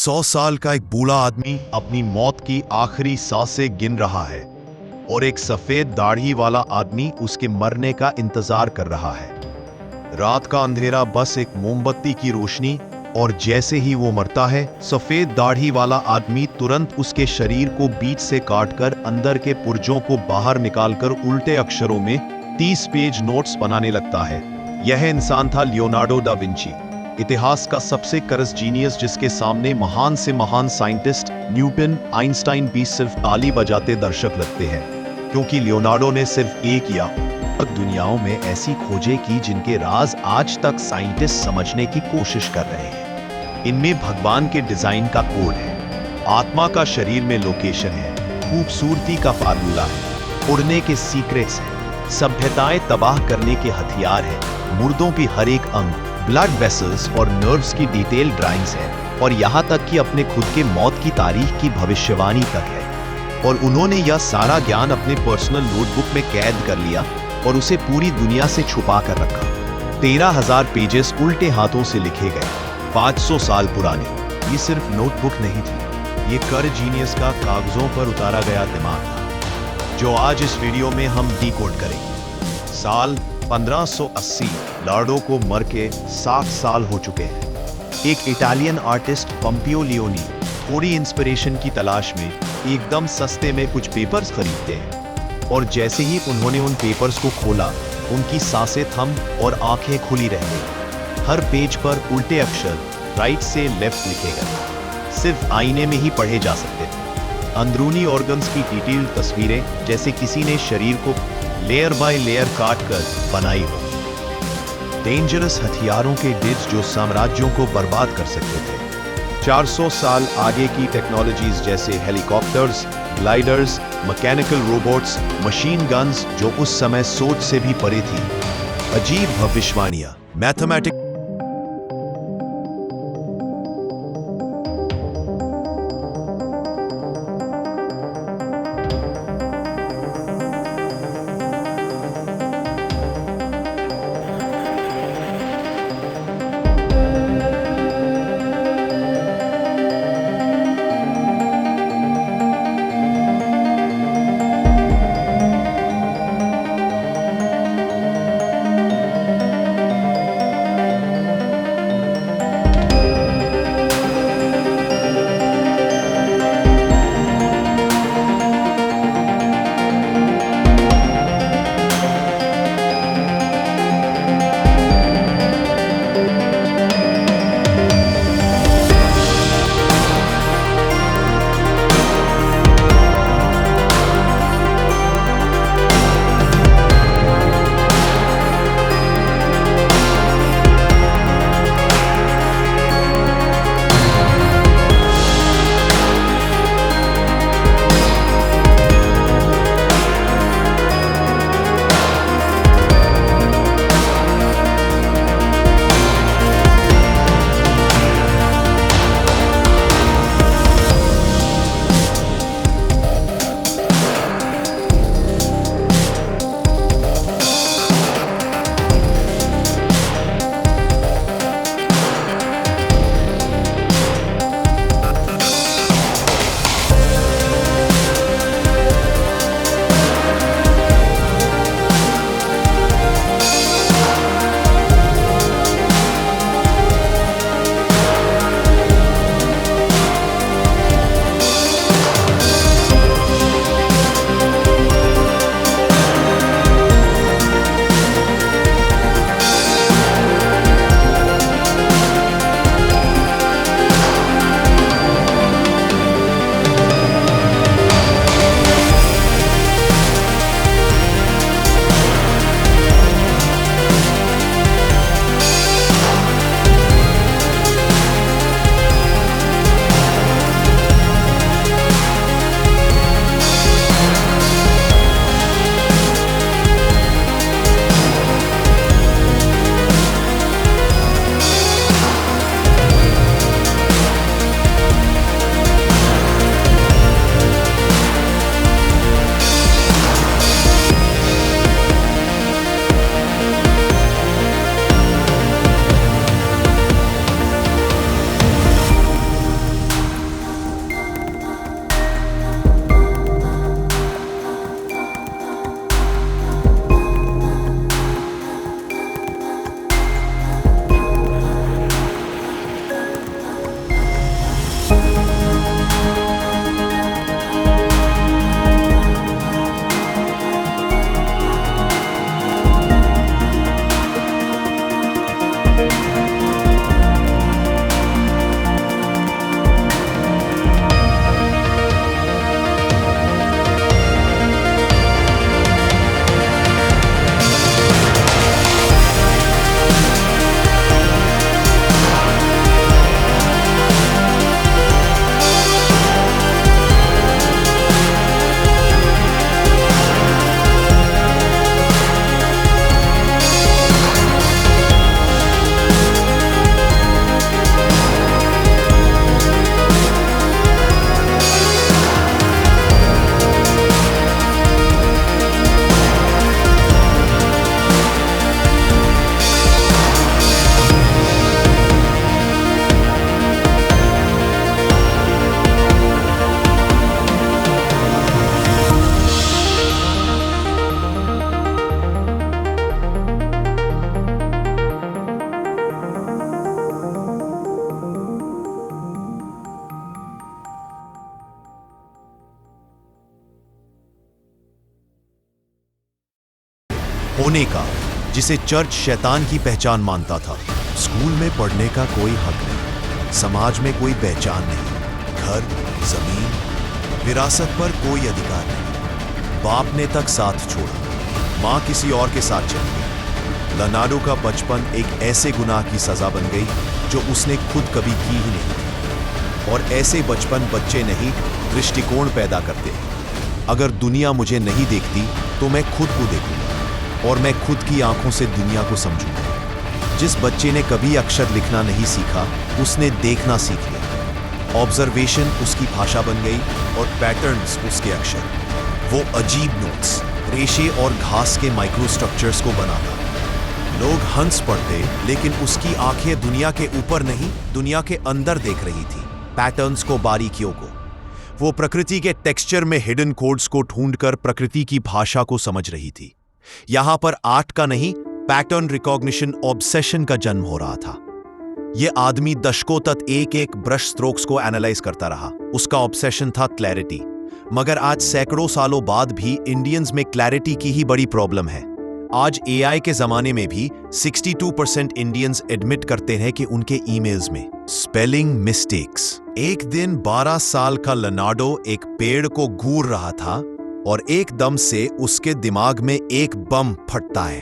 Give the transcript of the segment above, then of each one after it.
100 साल का एक बूढ़ा आदमी अपनी मौत की आखिरी सांसें गिन रहा है और एक सफेद दाढ़ी वाला आदमी उसके मरने का इंतजार कर रहा है। रात का अंधेरा बस एक मोमबत्ती की रोशनी, और जैसे ही वो मरता है, सफेद दाढ़ी वाला आदमी तुरंत उसके शरीर को बीच से काटकर अंदर के पुर्जों को बाहर निकालकर उल्टे अक्षरों में 30 पेज नोट्स बनाने लगता है। यह इंसान था लियोनार्डो दा विंची, इतिहास का सबसे कर्स जीनियस, जिसके सामने महान से महान साइंटिस्ट न्यूटन, आइंस्टाइन भी सिर्फ ताली बजाते दर्शक लगते हैं, क्योंकि लियोनार्डो ने सिर्फ एक या दुनियाओं में ऐसी खोजें की जिनके राज आज तक साइंटिस्ट समझने की कोशिश कर रहे हैं। इनमें भगवान के डिजाइन का कोड है, आत्मा का शरीर में लोकेशन है, खूबसूरती का फार्मूला है, उड़ने के सीक्रेट्स हैं, सभ्यताएं तबाह करने के हथियार हैं, मुर्दों की हर एक अंग, ब्लड वेसल्स और नर्व्स की डिटेल ड्राइंग्स है, और यहाँ तक कि अपने खुद के मौत की तारीख की भविष्यवाणी तक है। और उन्होंने यह सारा ज्ञान अपने पर्सनल नोटबुक में कैद कर लिया और उसे पूरी दुनिया से छुपा कर रखा। 13,000 पेजेस उल्टे हाथों से लिखे गए, 500 साल पुराने। ये सिर्फ नोटबुक नहीं थी, ये कर जीनियस का कागजों पर उतारा गया दिमाग था, जो आज इस वीडियो में हम डिकोड करेंगे। साल 1580, लार्डो को मर के 60 साल हो चुके हैं। एक इटालियन आर्टिस्ट पंपियो लियोनी थोड़ी इंस्पिरेशन की तलाश में एकदम सस्ते में कुछ पेपर्स खरीदते हैं, और जैसे ही उन्होंने उन पेपर्स को खोला, उनकी सांसें थम और आंखें खुली रह गईं। हर पेज पर उल्टे अक्षर राइट से लेफ्ट लिखे गए, सिर्फ आईने में ही पढ़े जा सकते थे। अंदरूनी ऑर्गन्स की डिटेल तस्वीरें, जैसे किसी ने शरीर को लेयर बाय लेयर काट कर बनाई हो। डेंजरस हथियारों के डिट्स जो साम्राज्यों को बर्बाद कर सकते थे। 400 साल आगे की टेक्नोलॉजीज जैसे helicopters, gliders, mechanical robots, machine guns, जो उस समय सोच से भी परे थी। अजीब भविष्यवाणियां, मैथमेटिक्स होने का, जिसे चर्च शैतान की पहचान मानता था। स्कूल में पढ़ने का कोई हक नहीं, समाज में कोई पहचान नहीं, घर, जमीन, विरासत पर कोई अधिकार नहीं। बाप ने तक साथ छोड़ा, माँ किसी और के साथ चली गई। लेनार्डो का बचपन एक ऐसे गुनाह की सजा बन गई जो उसने खुद कभी की ही नहीं थी। और ऐसे बचपन बच्चे नहीं, दृष्टिकोण पैदा करते हैं। अगर दुनिया मुझे नहीं देखती तो मैं खुद को देखूंगा और मैं खुद की आंखों से दुनिया को समझूंगा। जिस बच्चे ने कभी अक्षर लिखना नहीं सीखा, उसने देखना सीख लिया। ऑब्जर्वेशन उसकी भाषा बन गई और पैटर्न्स उसके अक्षर। वो अजीब नोट्स, रेशे और घास के माइक्रोस्ट्रक्चर्स को बनाता। लोग हंस पड़ते, लेकिन उसकी आंखें दुनिया के ऊपर नहीं, दुनिया के अंदर देख रही थी, पैटर्न्स को, बारीकियों को। वो प्रकृति के टेक्सचर में हिडन कोड्स को ढूंढकर प्रकृति की भाषा को समझ रही थी। यहां पर आर्ट का नहीं, पैटर्न रिकॉग्निशन ऑब्सेशन का जन्म हो रहा था। यह आदमी दशकों तक एक एक ब्रश स्ट्रोक्स को एनालाइज करता रहा। उसका ऑब्सेशन था क्लैरिटी। मगर आज सैकड़ों सालों बाद भी इंडियंस में क्लैरिटी की ही बड़ी प्रॉब्लम है। आज एआई के जमाने में भी 62% इंडियंस एडमिट करते हैं कि उनके ईमेल्स में स्पेलिंग मिस्टेक्स। एक दिन 12 साल का लेनार्डो एक पेड़ को घूर रहा था और एकदम से उसके दिमाग में एक बम फटता है।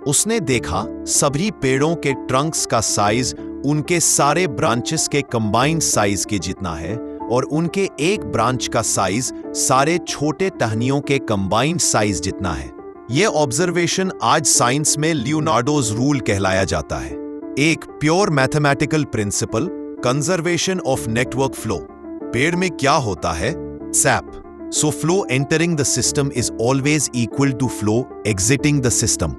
उसने देखा सभी पेड़ों के ट्रंक्स का साइज उनके सारे ब्रांचेस के कंबाइंड साइज के जितना है और उनके एक ब्रांच का साइज सारे छोटे टहनियों के कंबाइंड साइज जितना है। यह ऑब्जर्वेशन आज साइंस में लियोनार्डोज रूल कहलाया जाता है। एक pure mathematical principle, conservation of network flow. पेड़ में क्या होता है? Sap. So flow entering the system is always equal to flow exiting the system.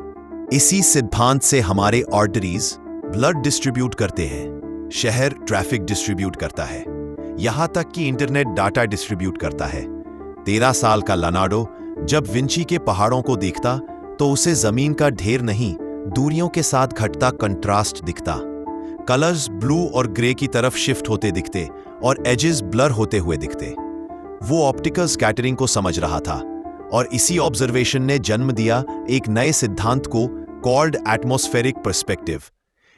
इसी सिद्धांत से हमारे आर्टरीज ब्लड डिस्ट्रीब्यूट करते हैं, शहर ट्रैफिक डिस्ट्रीब्यूट करता है, यहां तक कि इंटरनेट डाटा डिस्ट्रीब्यूट करता है। 13 साल का लेनार्डो जब विंची के पहाड़ों को देखता तो उसे जमीन का ढेर नहीं, दूरियों के साथ घटता कंट्रास्ट दिखता। कलर्स ब्लू और ग्रे की तरफ शिफ्ट होते दिखते और एजेस ब्लर होते हुए दिखते। वो ऑप्टिकल स्कैटरिंग को समझ रहा था और इसी ऑब्जर्वेशन ने जन्म दिया एक नए सिद्धांत को, कॉल्ड एटमॉस्फेरिक पर्सपेक्टिव।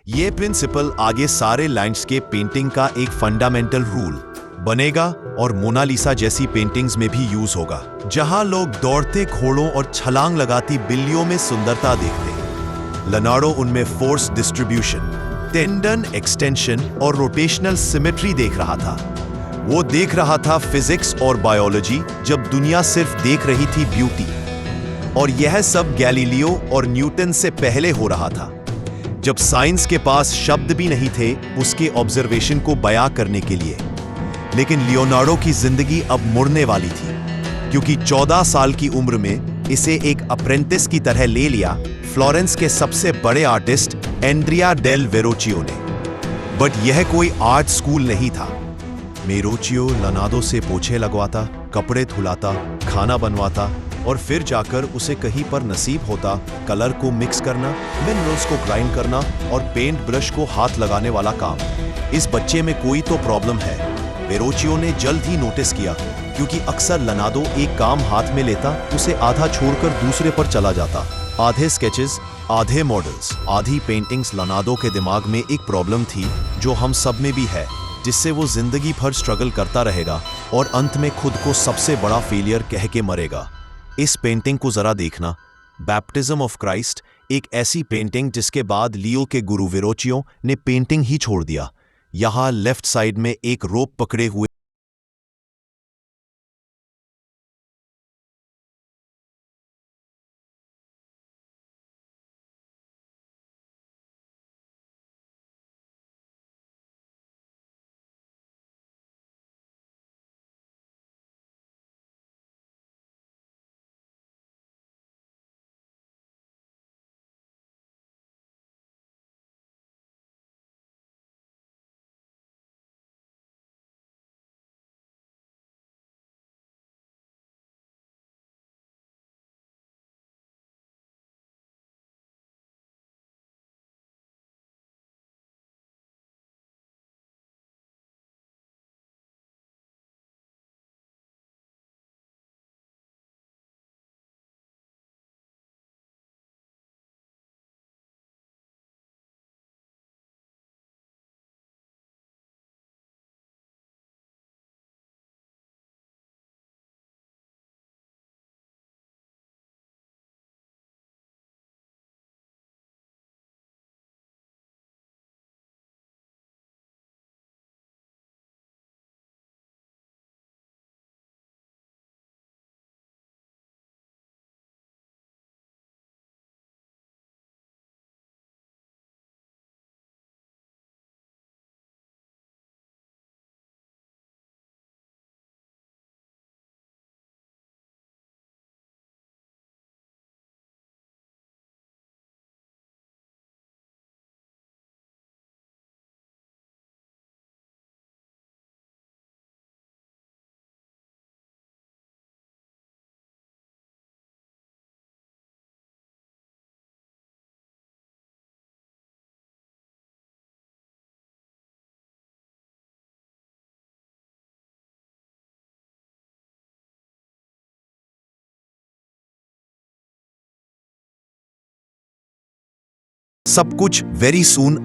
ये प्रिंसिपल आगे सारे लैंडस्केप पेंटिंग का एक फंडामेंटल रूल बनेगा और मोनालिसा जैसी पेंटिंग्स में भी यूज होगा, जहां लोग दौड़ते घोड़ों और छलांग लगाती बिल्लियों में सुंदरता देखते। लेनार्डो उनमें फोर्स डिस्ट्रीब्यूशन, टेंडन एक्सटेंशन और रोटेशनल सिमेट्री देख रहा था। वो देख रहा था फिजिक्स और बायोलॉजी, जब दुनिया सिर्फ देख रही थी ब्यूटी। और यह सब गैलीलियो और न्यूटन से पहले हो रहा था, जब साइंस के पास शब्द भी नहीं थे उसके ऑब्जर्वेशन को बयां करने के लिए। लेकिन लियोनार्डो की जिंदगी अब मुड़ने वाली थी, क्योंकि 14 साल की उम्र में इसे एक अप्रेंटिस की तरह ले लिया फ्लोरेंस के सबसे बड़े आर्टिस्ट एंड्रिया डेल वेरोचियो ने। बट यह कोई आर्ट स्कूल नहीं था। वेरोचियो लेनार्डो से पोछे लगवाता, कपड़े धुलाता, खाना बनवाता और फिर जाकर उसे कहीं पर नसीब होता कलर को मिक्स करना, मिनरल्स को ग्राइंड करना और पेंट ब्रश को हाथ लगाने वाला काम। इस बच्चे में कोई तो प्रॉब्लम है, वेरोचियो ने जल्द ही नोटिस किया, क्योंकि अक्सर लेनार्डो एक काम हाथ में लेता, उसे आधा छोड़कर दूसरे पर चला जाता। आधे स्केचेस, आधे मॉडल्स, आधी पेंटिंग्स। लेनार्डो के दिमाग में एक प्रॉब्लम थी जो हम सब में भी है, जिससे वो जिंदगी भर स्ट्रगल करता रहेगा और अंत में खुद को सबसे बड़ा फेलियर कह के मरेगा। इस पेंटिंग को जरा देखना, बैप्टिज्म ऑफ क्राइस्ट, एक ऐसी पेंटिंग जिसके बाद लियो के गुरु वेरोचियो ने पेंटिंग ही छोड़ दिया। यहां लेफ्ट साइड में एक रोप पकड़े हुए सब कुछ वेरी सून